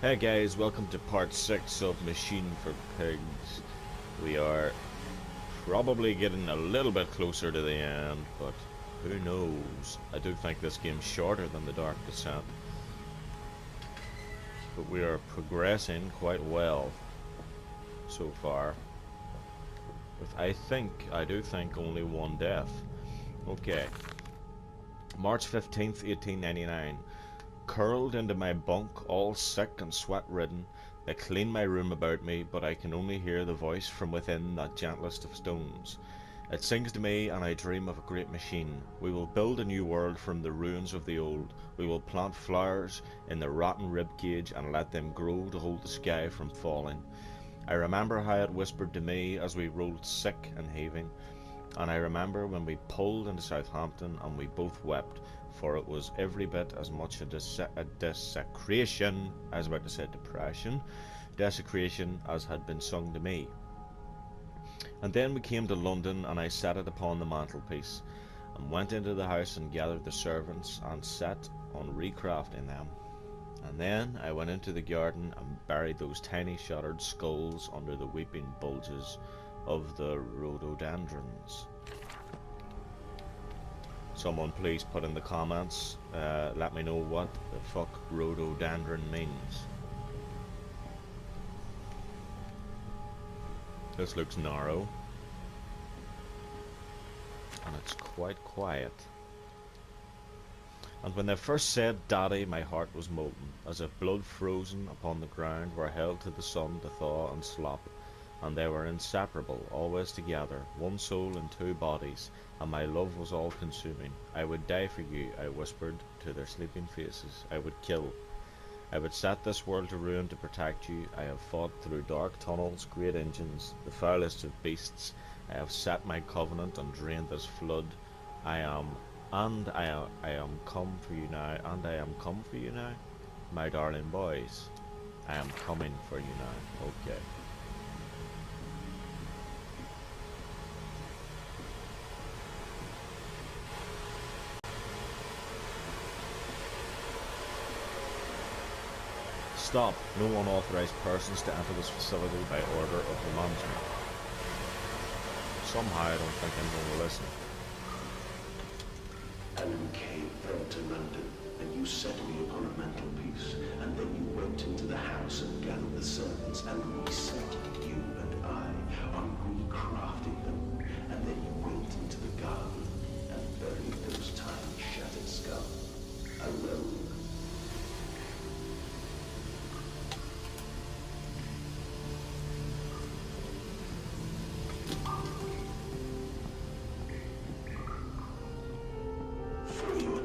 Hey guys, welcome to part 6 of Machine for Pigs. We are probably getting a little bit closer to the end, but who knows? I do think this game's shorter than The Dark Descent. But we are progressing quite well so far. With I do think only one death. Okay. March 15th, 1899. Curled into my bunk, all sick and sweat-ridden, they clean my room about me, but I can only hear the voice from within that gentlest of stones. It sings to me, and I dream of a great machine. We will build a new world from the ruins of the old. We will plant flowers in the rotten ribcage and let them grow to hold the sky from falling. I remember how it whispered to me as we rolled sick and heaving, and I remember when we pulled into Southampton and we both wept, for it was every bit as much a desecration, I was about to say depression, desecration as had been sung to me. And then we came to London, and I set it upon the mantelpiece, and went into the house and gathered the servants, and set on recrafting them. And then I went into the garden and buried those tiny shattered skulls under the weeping bulges of the rhododendrons. Someone please put in the comments, let me know what the fuck rhododendron means. This looks narrow, and it's quite quiet. And when they first said Daddy, my heart was molten, as if blood frozen upon the ground were held to the sun to thaw and slop, and they were inseparable, always together, one soul in two bodies, and my love was all-consuming. I would die for you, I whispered to their sleeping faces. I would kill. I would set this world to ruin to protect you. I have fought through dark tunnels, great engines, the foulest of beasts. I have set my covenant and drained this flood. I am come for you now, and I am come for you now, my darling boys. I am coming for you now. Okay. Stop. No unauthorized persons to enter this facility by order of the management. Somehow I don't think anyone will listen. And you came then to London, and you set me upon a mantelpiece, and then you went into the house and gathered the servants, and reset you and I on recrafting them, and then you went into the garden and buried those tiny shattered skulls alone.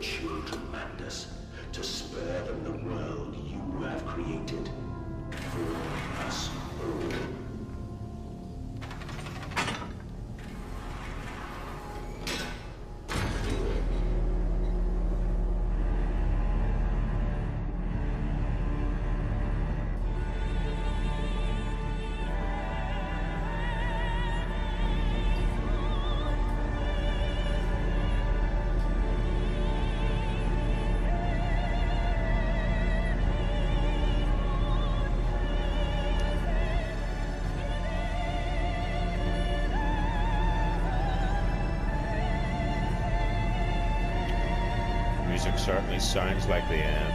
Children, Mandus, to spare them the world you have created for us all. Music certainly sounds like the end.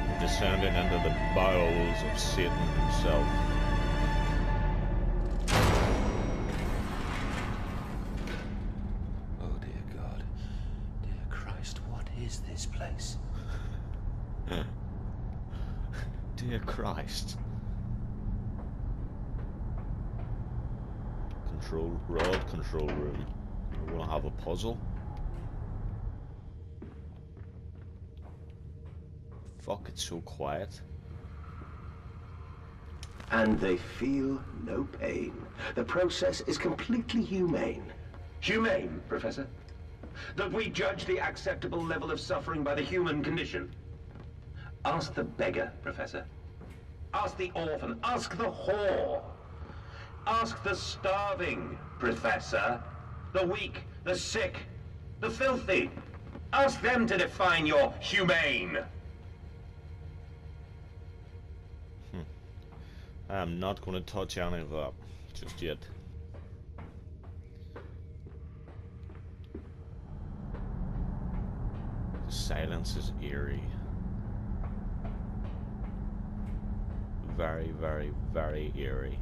We're descending into the bowels of Satan himself. Oh dear God, dear Christ, what is this place? Dear Christ. Rod control room. We're gonna have a puzzle. Fuck, it's so quiet. And they feel no pain. The process is completely humane. Humane, Professor? That we judge the acceptable level of suffering by the human condition? Ask the beggar, Professor. Ask the orphan. Ask the whore. Ask the starving, Professor. The weak, the sick, the filthy. Ask them to define your humane. I'm not going to touch any of that just yet. The silence is eerie. Very, very, very eerie.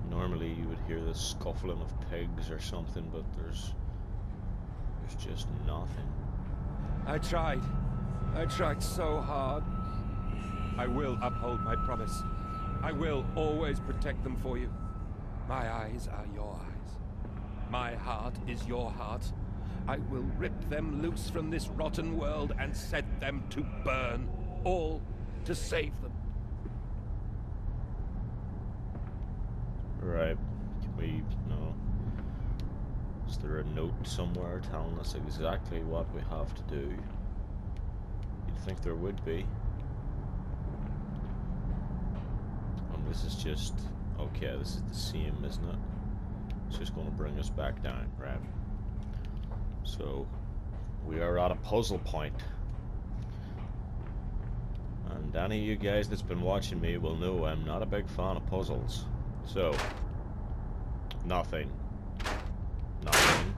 Normally you would hear the scuffling of pigs or something, but there's just nothing. I tried so hard. I will uphold my promise. I will always protect them for you. My eyes are your eyes. My heart is your heart. I will rip them loose from this rotten world and set them to burn, all to save them. Right. Can we, no. Is there a note somewhere telling us exactly what we have to do? You'd think there would be. And this is just, okay, this is the same, isn't it? It's just going to bring us back down, right? So, we are at a puzzle point. And any of you guys that's been watching me will know I'm not a big fan of puzzles. So, nothing. Nothing.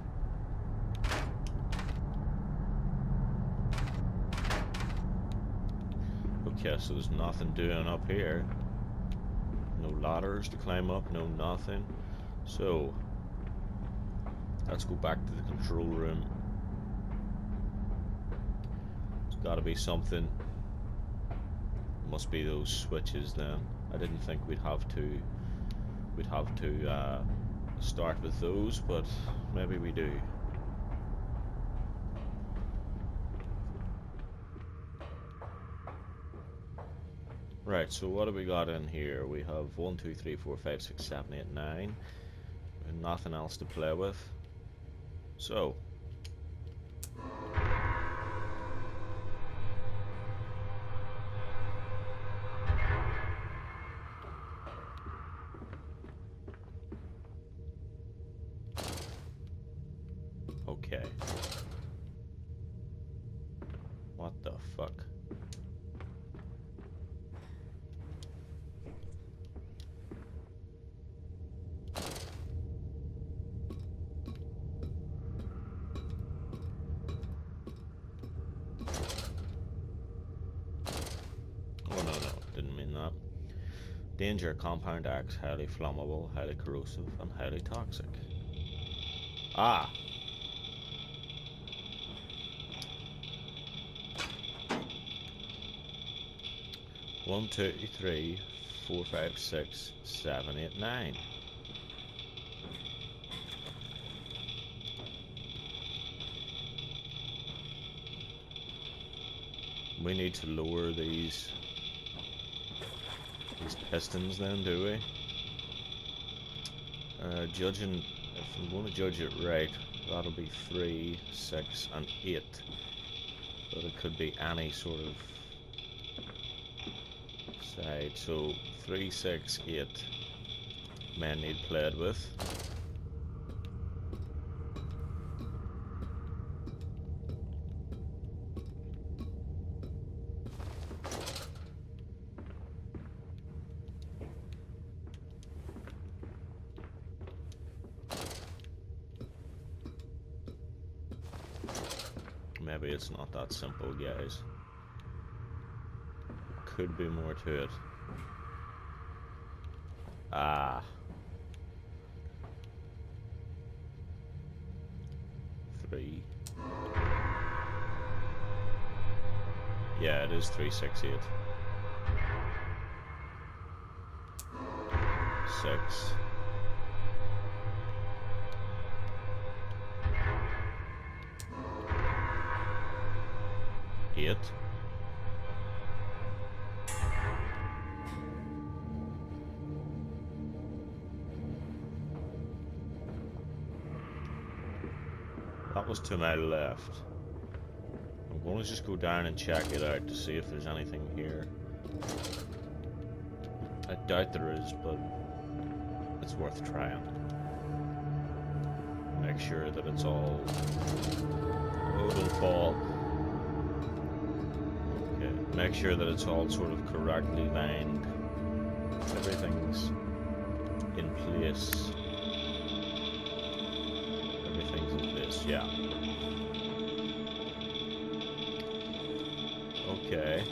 Okay, so there's nothing doing up here. No ladders to climb up, no nothing. So, let's go back to the control room. There's gotta be something. Must be those switches then. I didn't think we'd have to start with those, but maybe we do. Right, so what have we got in here? We have 1, 2, 3, 4, 5, 6, 7, 8, 9. And nothing else to play with. So, okay. What the fuck? Oh no, didn't mean that. Danger, compound X, highly flammable, highly corrosive, and highly toxic. Ah! One, two, three, 4, 5, 6, 7, 8, 9. We need to lower these pistons then, do we? Judging, if I'm going to judge it right, that'll be 3, 6, and 8. But it could be any sort of side. So 3, 6, 8 men need played with. Maybe it's not that simple, guys. Could be more to it. Ah. 3. Yeah, it is 3, 6, 8. 6. 8. That was to my left. I'm going to just go down and check it out to see if there's anything here. I doubt there is, but it's worth trying. Make make sure that it's all... Oh, don't fall. Okay, make sure that it's all sort of correctly lined. Everything's in place. Everything's in place, yeah. Okay.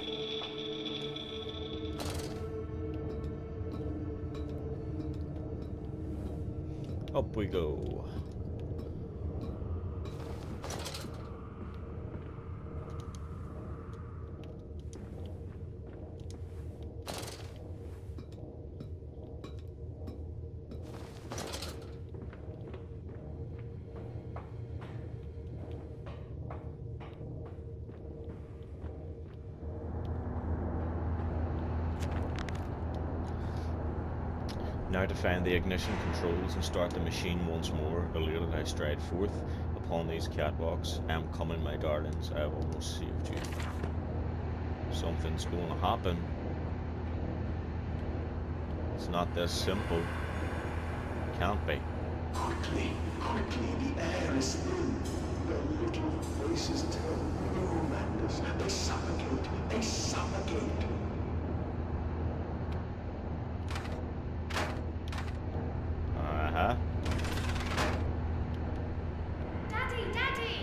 Up we go. Now to find the ignition controls and start the machine once more. Elated I stride forth upon these catwalks. I am coming, my darlings. I have almost saved you. Something's going to happen. It's not this simple. Can't be. Quickly, quickly, the air is thin. The little voices tell no madness. They suffocate, they suffocate. Uh-huh. Daddy, Daddy!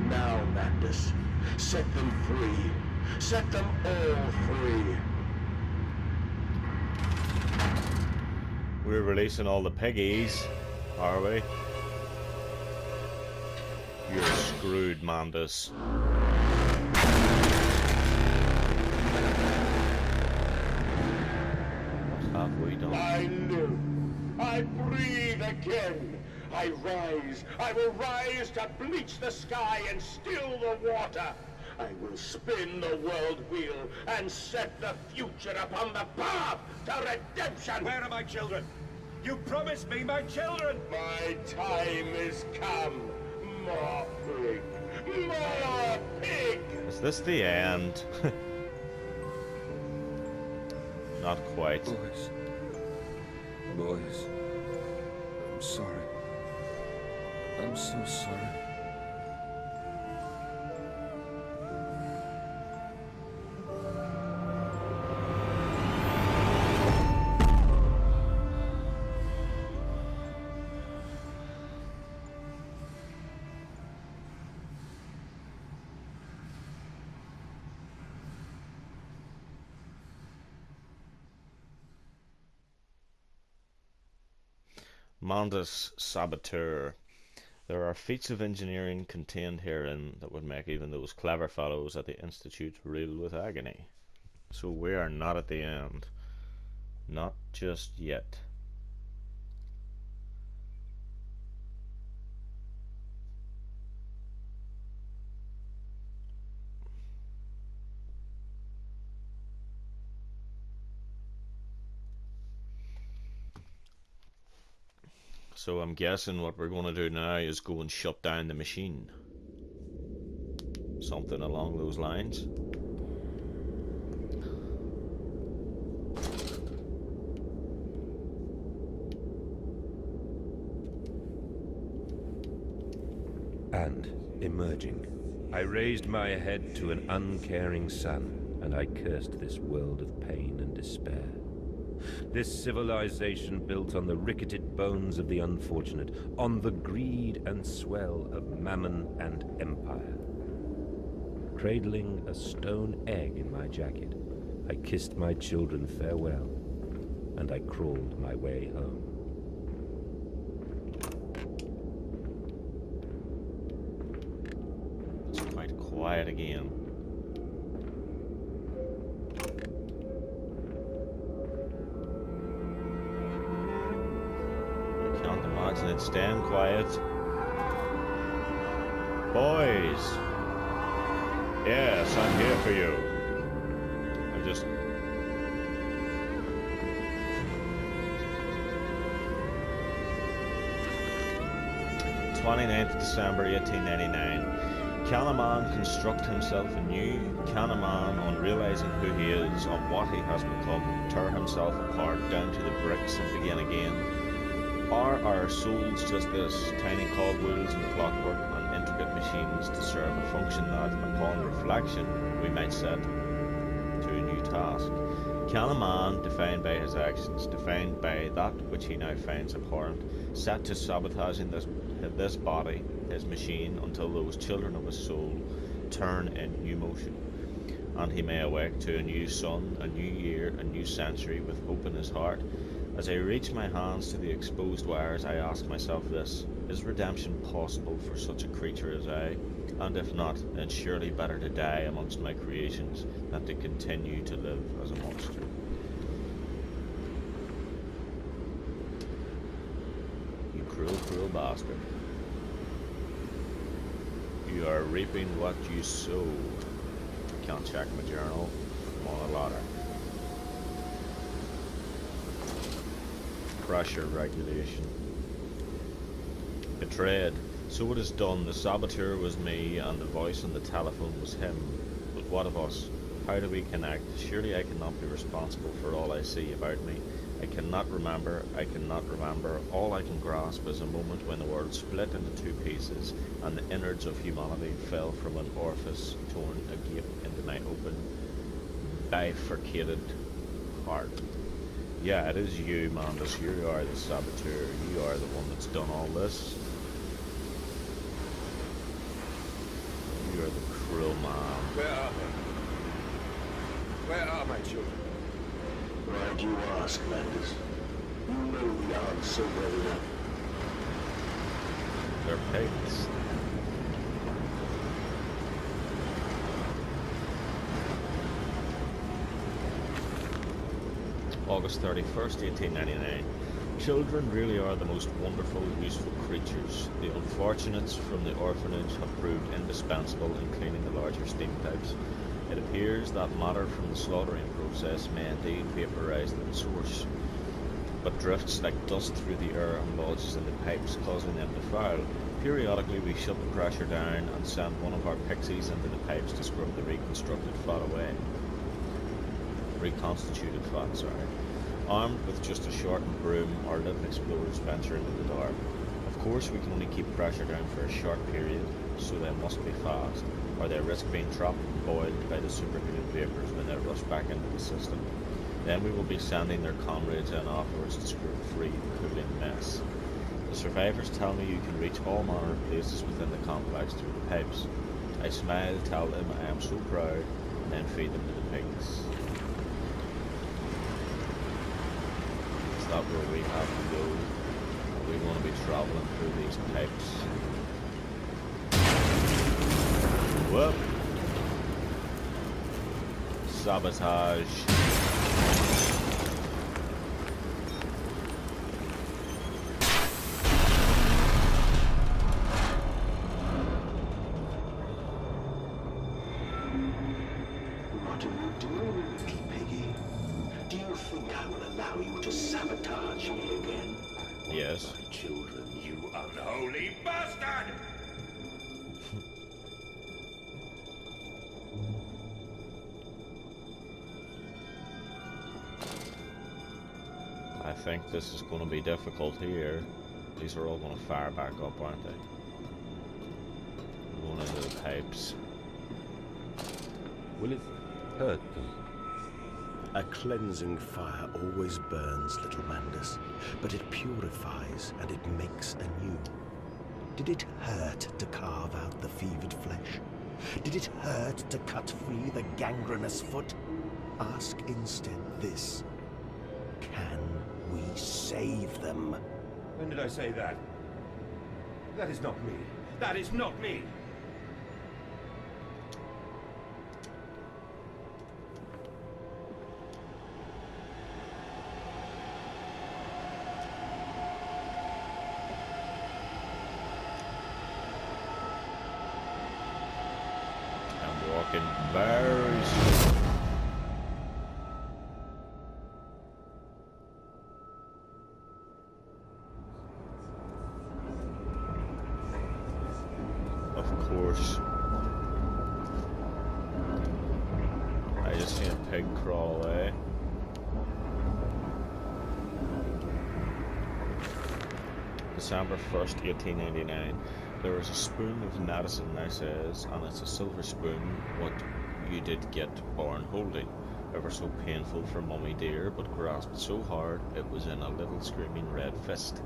Now, madness, set them free. Set them all free. We're releasing all the piggies, are we? You're screwed, Mandus. What have we done? I live. I breathe again. I rise. I will rise to bleach the sky and still the water. I will spin the world wheel and set the future upon the path to redemption. Where are my children? You promised me my children! My time is come. More pig. More pig. Is this the end? Not quite. Boys. Boys. I'm sorry. I'm so sorry. Mandus Saboteur. There are feats of engineering contained herein that would make even those clever fellows at the Institute reel with agony. So we are not at the end. Not just yet. So I'm guessing what we're going to do now is go and shut down the machine. Something along those lines. And, emerging, I raised my head to an uncaring sun, and I cursed this world of pain and despair. This civilization built on the ricketed bones of the unfortunate, on the greed and swell of mammon and empire. Cradling a stone egg in my jacket, I kissed my children farewell, and I crawled my way home. It's quite quiet again. And it's staying quiet. Boys! Yes, I'm here for you. I'm just... "29th December 1899. Can a man construct himself anew? Can a man, on realizing who he is and what he has become, tear himself apart down to the bricks and begin again? Are our souls just this, tiny cogwheels and clockwork and intricate machines to serve a function that, upon reflection, we might set to a new task? Can a man, defined by his actions, defined by that which he now finds abhorrent, set to sabotaging this body, his machine, until those children of his soul turn in new motion, and he may awake to a new sun, a new year, a new century, with hope in his heart? As I reach my hands to the exposed wires, I ask myself this: is redemption possible for such a creature as I? And if not, then surely better to die amongst my creations than to continue to live as a monster. You cruel, cruel bastard. You are reaping what you sow. I can't check my journal. I'm on a ladder. Pressure regulation. Betrayed. So it is done. The saboteur was me, and the voice on the telephone was him. But what of us? How do we connect? Surely I cannot be responsible for all I see about me. I cannot remember. All I can grasp is a moment when the world split into two pieces, and the innards of humanity fell from an orifice torn agape into my open, bifurcated heart. Yeah, it is you, Mandus. You are the saboteur. You are the one that's done all this. You are the cruel man. Where are they? Where are my children? Why do you ask, Mandus? You know the answer well enough. They're pigs. August 31st, 1899. Children really are the most wonderful, useful creatures. The unfortunates from the orphanage have proved indispensable in cleaning the larger steam pipes. It appears that matter from the slaughtering process may indeed vaporise the source, but drifts like dust through the air and lodges in the pipes, causing them to foul. Periodically we shut the pressure down and send one of our pixies into the pipes to scrub the reconstituted fat away. Armed with just a shortened broom, our little explorers venture into the dark. Of course, we can only keep pressure down for a short period, so they must be fast, or they risk being trapped and boiled by the superheated vapours when they rush back into the system. Then we will be sending their comrades in afterwards to scrub free the cooling mess. The survivors tell me you can reach all manner of places within the complex through the pipes. I smile, tell them I am so proud, and then feed them to the pigs. That where we have to go. We want to be traveling through these pipes. Whoop! Sabotage. What are you doing, little piggy? Do you think I will allow you to sabotage me again? Yes. My children, you Unholy bastard! I think this is going to be difficult here. These are all going to fire back up, aren't they? Going into the pipes. Will it hurt them? A cleansing fire always burns, little Mandus, but it purifies and it makes anew. Did it hurt to carve out the fevered flesh? Did it hurt to cut free the gangrenous foot? Ask instead this: can we save them? When did I say that? That is not me. That is not me! I'm walking very slow. Of course, pig crawl away. December 1st, 1899. There was a spoon of medicine, I says, and it's a silver spoon, what you did get born holding. Ever so painful for mummy dear, but grasped so hard it was in a little screaming red fist.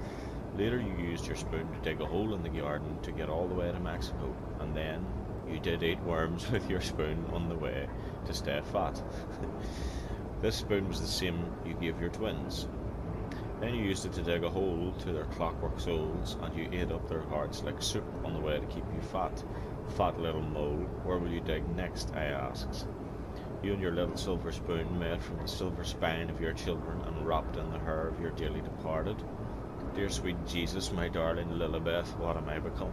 Later you used your spoon to dig a hole in the garden to get all the way to Mexico, and then you did eat worms with your spoon on the way to stay fat. This spoon was the same you gave your twins. Then you used it to dig a hole to their clockwork souls, and you ate up their hearts like soup on the way to keep you fat. Fat little mole, where will you dig next, I asks. You and your little silver spoon made from the silver spine of your children and wrapped in the hair of your dearly departed. Dear sweet Jesus, my darling Lilibeth, what am I become?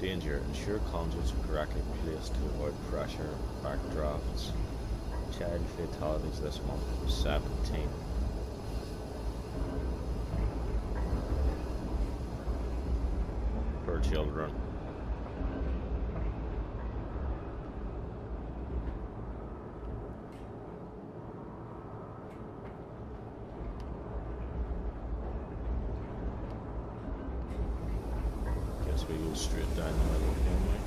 Danger. Ensure conduits are correctly placed to avoid pressure, backdrafts. Child fatalities this month was 17. Per children. We go straight down the middle, can we?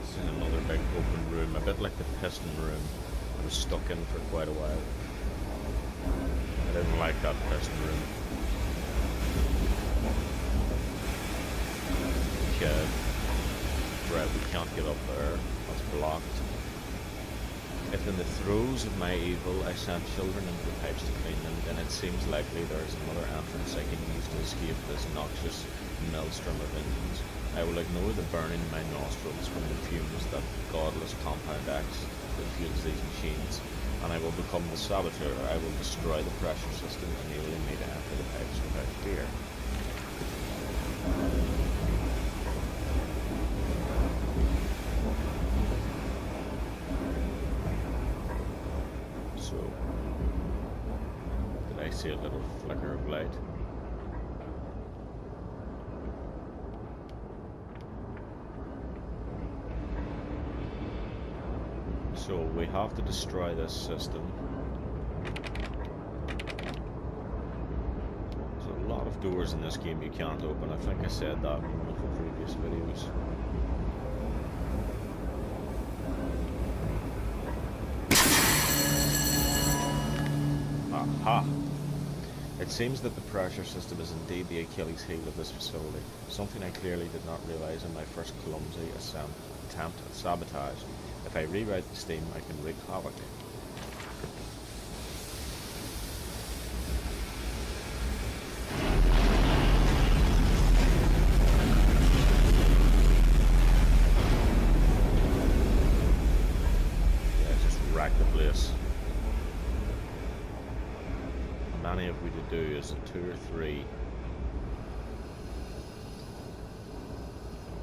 This is another big open room, a bit like the piston room I was stuck in for quite a while. I didn't like that piston room. Okay. Right, we can't get up there. That's blocked. If in the throes of my evil I sent children into the pipes to clean them, then it seems likely there is another entrance I can use to escape this noxious maelstrom of engines. I will ignore the burning in my nostrils from the fumes that godless compound X that fuels these machines, and I will become the saboteur. I will destroy the pressure system, enabling me to enter the pipes without fear. So, did I see a little flicker of light? So we have to destroy this system. There's a lot of doors in this game you can't open. I think I said that in one of the previous videos. Aha! It seems that the pressure system is indeed the Achilles heel of this facility, something I clearly did not realize in my first clumsy attempt at sabotage. If I rewrite the steam, I can wreak havoc. Yeah, just rack the place. How many have we to do? Is it 2 or 3?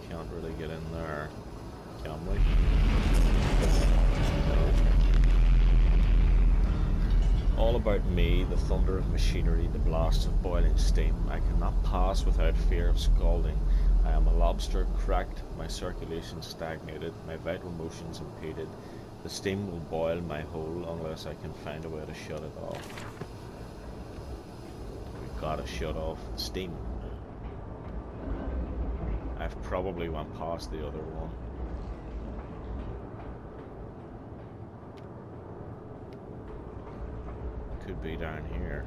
Can't really get in there, can we? All about me, the thunder of machinery, the blast of boiling steam. I cannot pass without fear of scalding. I am a lobster, cracked, my circulation stagnated, my vital motions impeded. The steam will boil my hole unless I can find a way to shut it off. We've got to shut off the steam. I've probably went past the other one. Could be down here.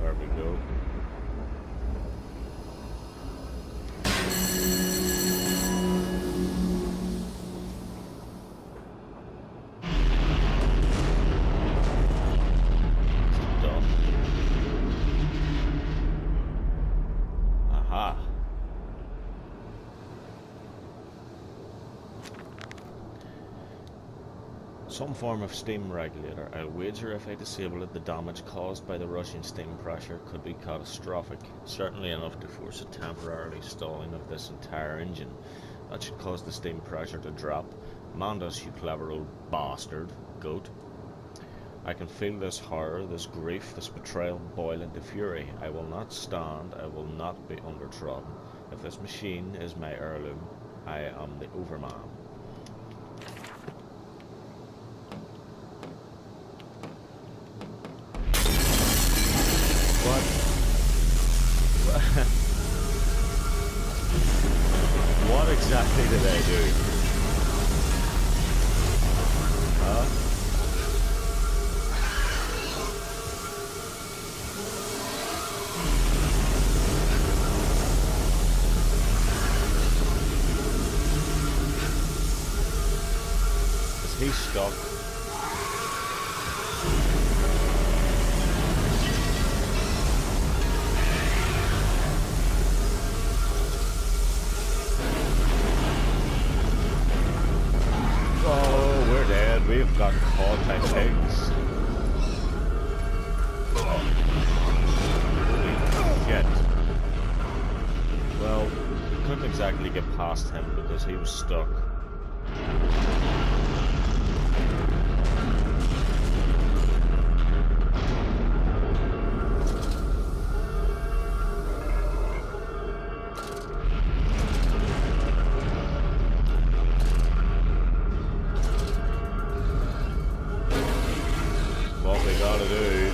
There we go. Done. Aha. Some form of steam regulator. I'll wager if I disable it, the damage caused by the rushing steam pressure could be catastrophic. Certainly enough to force a temporarily stalling of this entire engine. That should cause the steam pressure to drop. Mandas, you clever old bastard. Goat. I can feel this horror, this grief, this betrayal boil into fury. I will not stand, I will not be undertrodden. If this machine is my heirloom, I am the overman. What? What exactly did I do? Huh? Is he stuck? We've got caught by pigs. Holy shit. Well, couldn't exactly get past him because he was stuck. What we gotta do,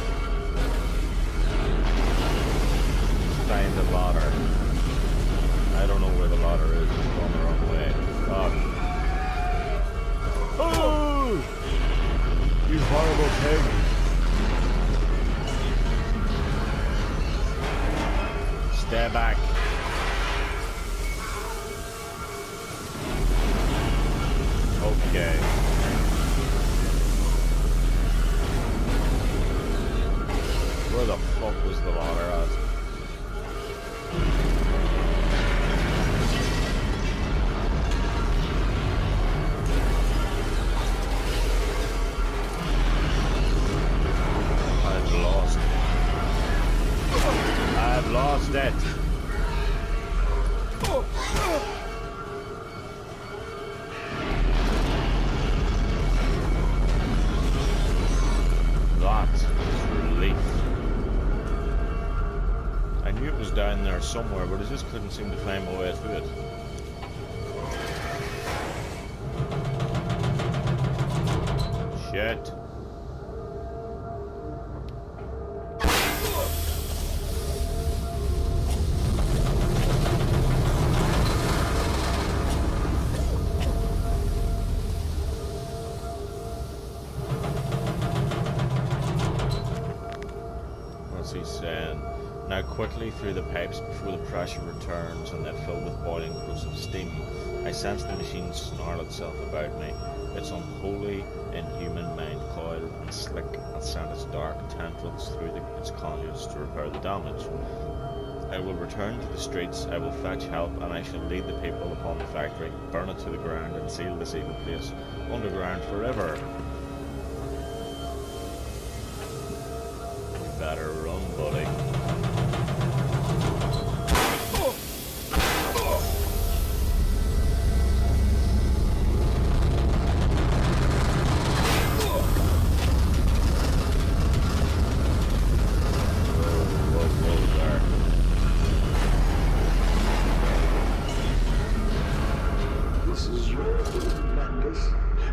find the ladder. I don't know where the ladder is, it's going the wrong way. God. Oh! You horrible pig. Stay back. Okay. Where the fuck was the ladder at? I've lost it. That is relief. I knew it was down there somewhere, but I just couldn't seem to find my way through it. Shit. What's he saying? Now quickly through the pipes before the pressure returns and they fill with boiling corrosive steam. I sense the machine snarl itself about me. Its unholy, inhuman mind coil and slick and send its dark tendrils through its conduits to repair the damage. I will return to the streets, I will fetch help, and I shall lead the people upon the factory, burn it to the ground, and seal this evil place underground forever. We better run, buddy.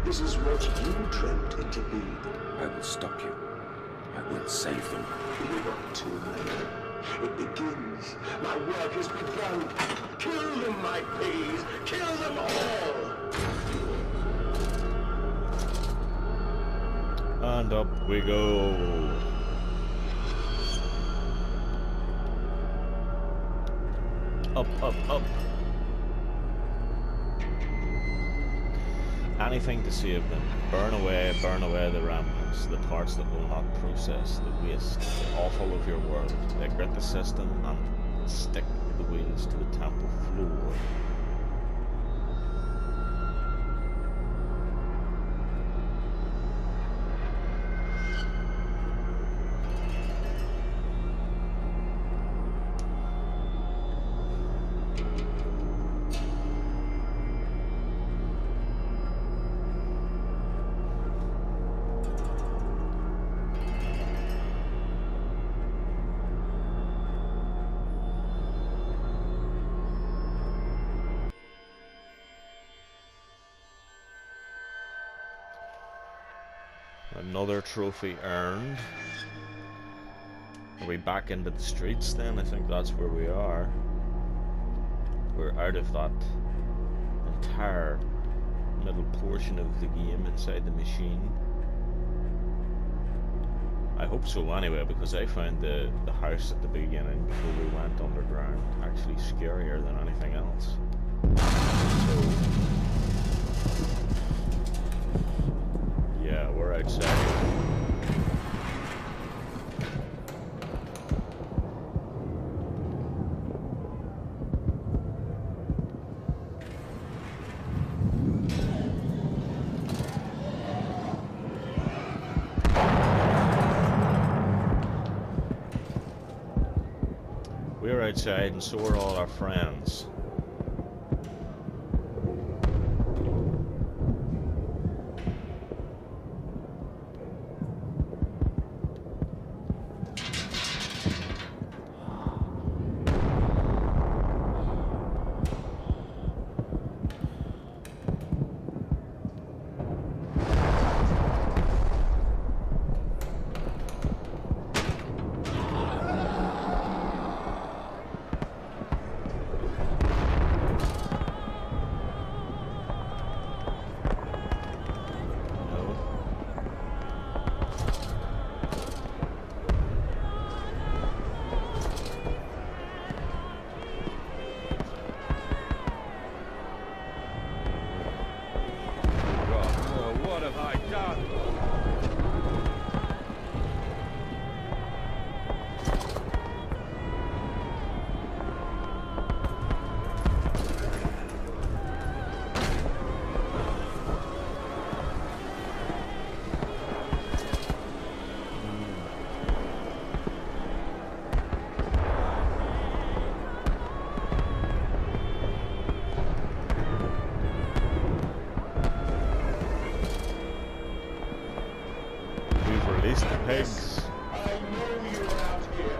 This is what you dreamt it to be. I will stop you. I will save them. You're not too late. It begins. My work has begun. Kill them, my please. Kill them all. And up we go. Up, up, up. Anything to save them. Burn away the remnants, the parts that will not process, the waste, the offal of your world. They grit the system and stick the wheels to the temple floor. Another trophy earned. Are we back into the streets then? I think that's where we are. We're out of that entire middle portion of the game inside the machine. I hope so anyway, because I found the house at the beginning before we went underground actually scarier than anything else. So, yeah, we're outside. We're outside, and so are all our friends. Release the pigs. I know you're out here.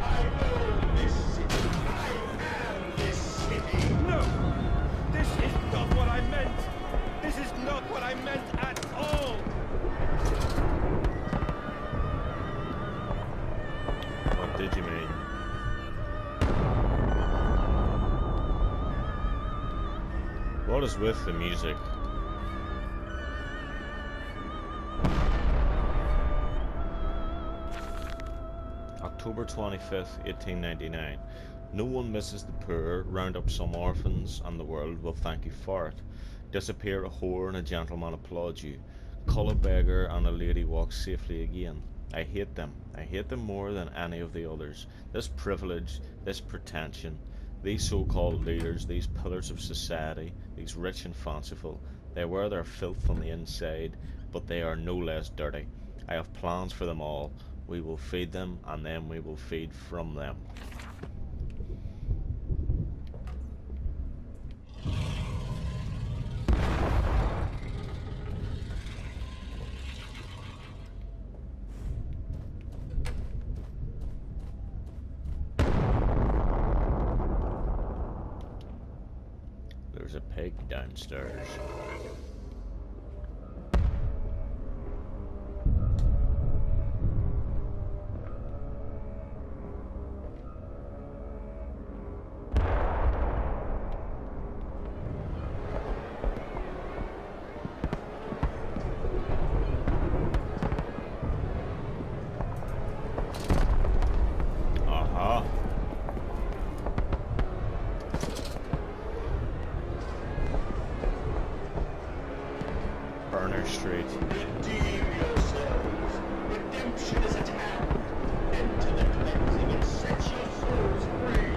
I own this city. I am this city. No! This is not what I meant! This is not what I meant at all! What did you mean? What is with the music? October 25th, 1899. No one misses the poor, round up some orphans, and the world will thank you for it. Disappear a whore and a gentleman applauds you. Cull a beggar and a lady walks safely again. I hate them. I hate them more than any of the others. This privilege, this pretension, these so-called leaders, these pillars of society, these rich and fanciful, they wear their filth on the inside, but they are no less dirty. I have plans for them all. We will feed them, and then we will feed from them. There's a pig downstairs. Burner Street. Redeem yourselves. Redemption is at hand. Enter the cleansing and set your souls free.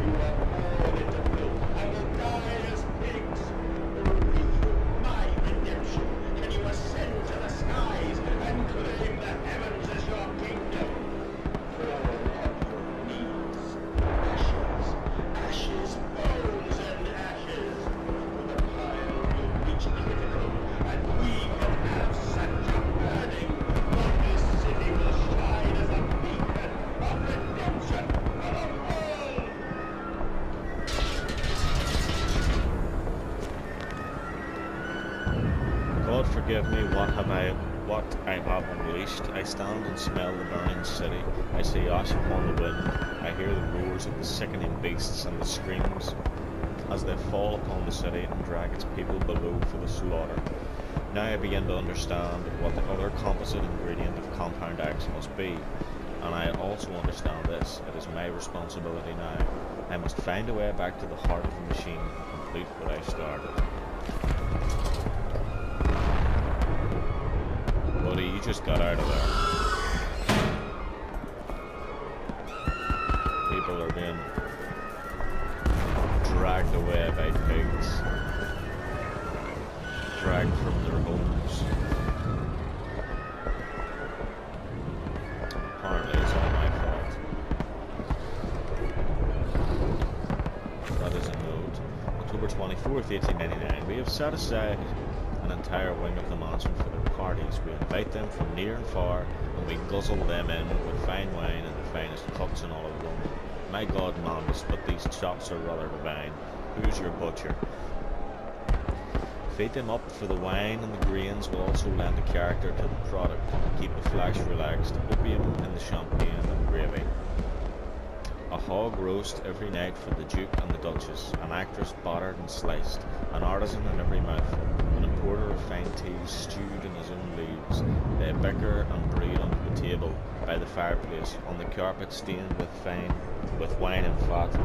You are born into filth and will die as pigs. Only through my redemption can you ascend to the skies and claim the heavens as your kingdom. Fall on your knees. Ashes, ashes, bones and ashes. For the pile will reach critical. And we can have such a burning, that this city will shine as a beacon of redemption for the world! God forgive me, what have I what I have unleashed. I stand and smell the burning city. I see ash upon the wind. I hear the roars of the sickening beasts and the screams as they fall upon the city and drag its people below for the slaughter. Now I begin to understand what the other composite ingredient of Compound X must be, and I also understand this. It is my responsibility now. I must find a way back to the heart of the machine and complete what I started. Buddy, you just got out of there. People are being dragged away by pigs. Dragged from their homes. Apparently it's all my fault. That is a note. October 24th, 1899. We have set aside an entire wing of the mansion for their parties. We invite them from near and far, and we guzzle them in with fine wine and the finest cuts in all of Rome. My God, Mandus, but these chops are rather divine. Who's your butcher? Feed them up, for the wine and the grains will also lend a character to the product. Keep the flesh relaxed. Opium in the champagne and gravy. A hog roast every night for the Duke and the Duchess, an actress battered and sliced, an artisan in every mouthful, an importer of fine teas stewed in his own leaves. They bicker and breed under the table, by the fireplace, on the carpet stained with wine and fat,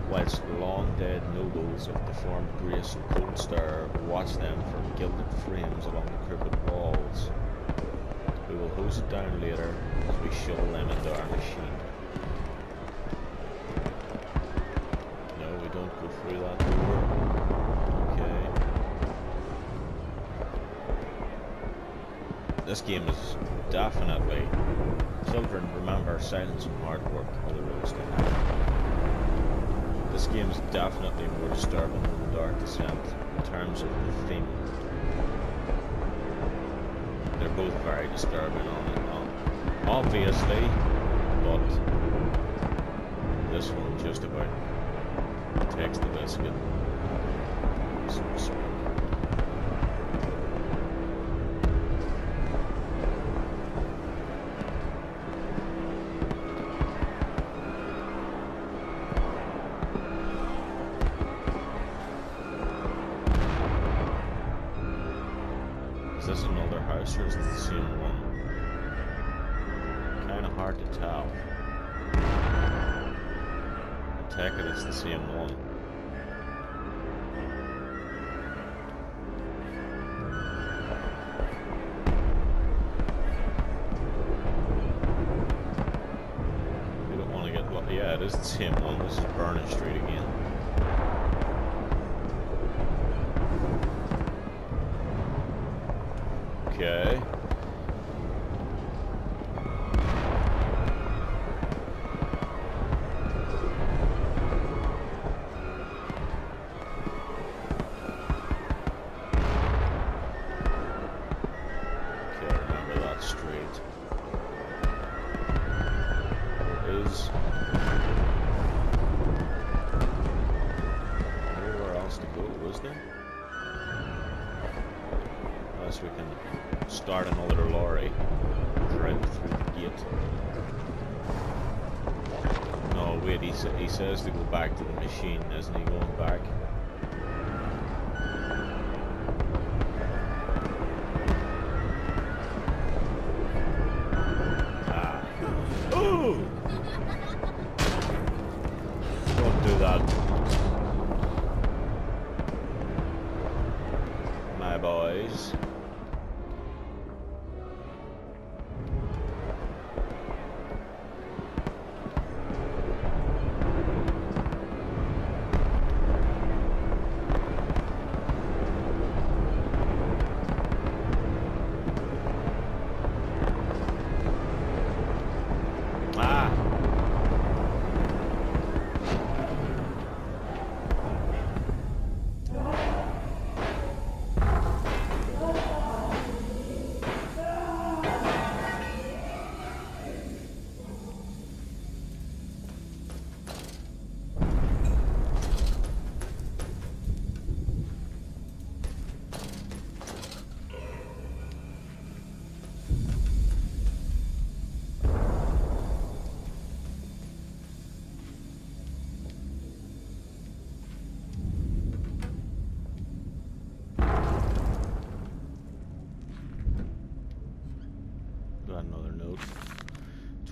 whilst long-dead nobles of deformed grace and cold stare watch them from gilded frames along the crooked walls. We will hose it down later as we shovel them into our machine. Don't go through that door. Okay. This game is definitely... Children, remember, silence and hard work are the roads to heaven. This game is definitely more disturbing than The Dark Descent in terms of the theme. They're both very disturbing on and on. Obviously, but this one just about takes the biscuit, so to speak. Is this another house or is it the same one? Kinda hard to tell. I take it it's the same one. We don't want to get... Well, yeah, it is the same one. This is Burning Street again. Okay. We can start another lorry, drive through the gate. No, wait, he says to go back to the machine, isn't he going back? Ah. Ooh! Don't do that. My boys.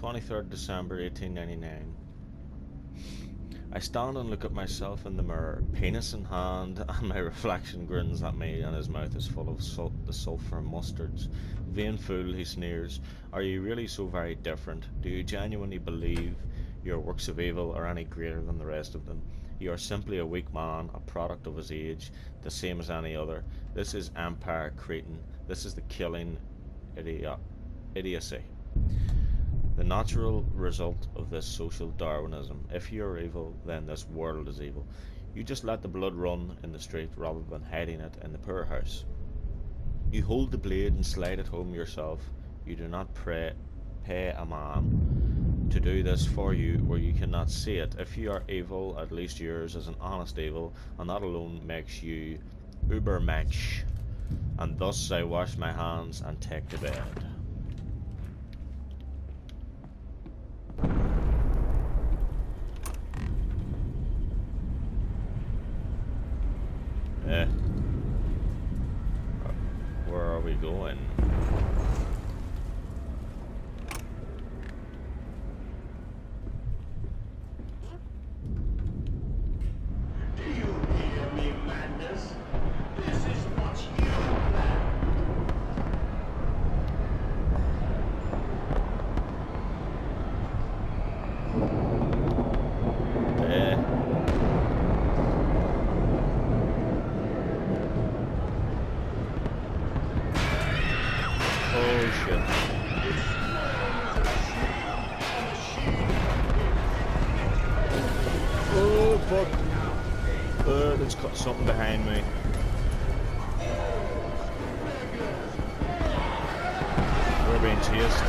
23rd December 1899. I stand and look at myself in the mirror, penis in hand, and my reflection grins at me, and his mouth is full of the sulphur mustards. Vain fool, he sneers. Are you really so very different? Do you genuinely believe your works of evil are any greater than the rest of them? You are simply a weak man, a product of his age, the same as any other. This is empire cretin. This is the killing idiocy. The natural result of this social Darwinism. If you are evil, then this world is evil. You just let the blood run in the street rather than hiding it in the poorhouse. You hold the blade and slide it home yourself. You do not pay a man to do this for you where you cannot see it. If you are evil, at least yours is an honest evil, and that alone makes you Übermensch. And thus I wash my hands and take to bed. Where are we going? Do you hear me, madness? This is what you planned. Oh shit. Oh fuck. There's got something behind me. We're being chased.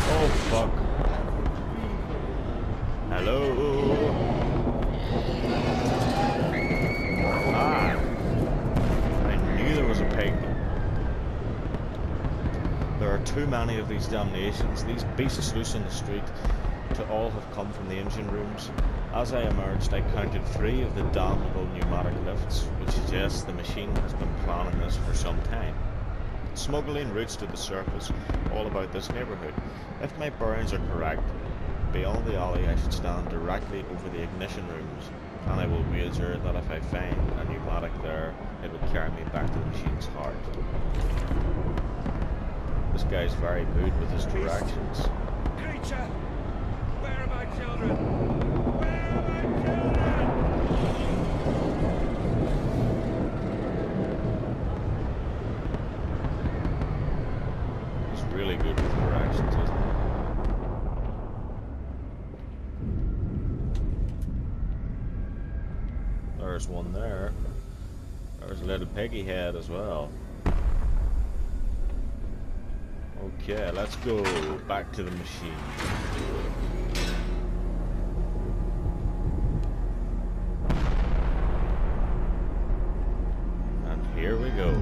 Oh fuck. Hello. I knew there was a pig. There are too many of these damnations, these beasts loose in the street, to all have come from the engine rooms. As I emerged, I counted 3 of the damnable pneumatic lifts, which suggests the machine has been planning this for some time. Smuggling routes to the surface, all about this neighbourhood. If my bearings are correct, beyond the alley I should stand directly over the ignition rooms, and I will wager that if I find a pneumatic there, it will carry me back to the machine's heart. This guy's very good with his directions. Creature! Where are my children? Where are my children? He's really good with directions, isn't he? There's one there. There's a little piggy head as well. Okay, let's go back to the machine. And here we go.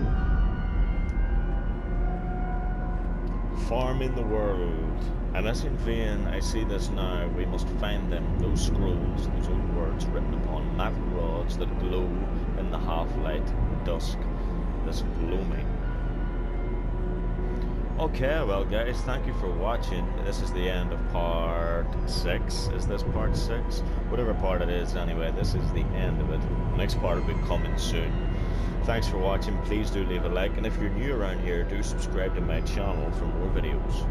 Farming the world. And as in vain I see this now, we must find them, those scrolls, those old words written upon metal rods that glow in the half-light dusk, this gloaming. Okay, well guys, thank you for watching. This is the end of part 6. Is this part 6? Whatever part it is anyway, this is the end of it. The next part will be coming soon. Thanks for watching, please do leave a like, and if you're new around here, do subscribe to my channel for more videos.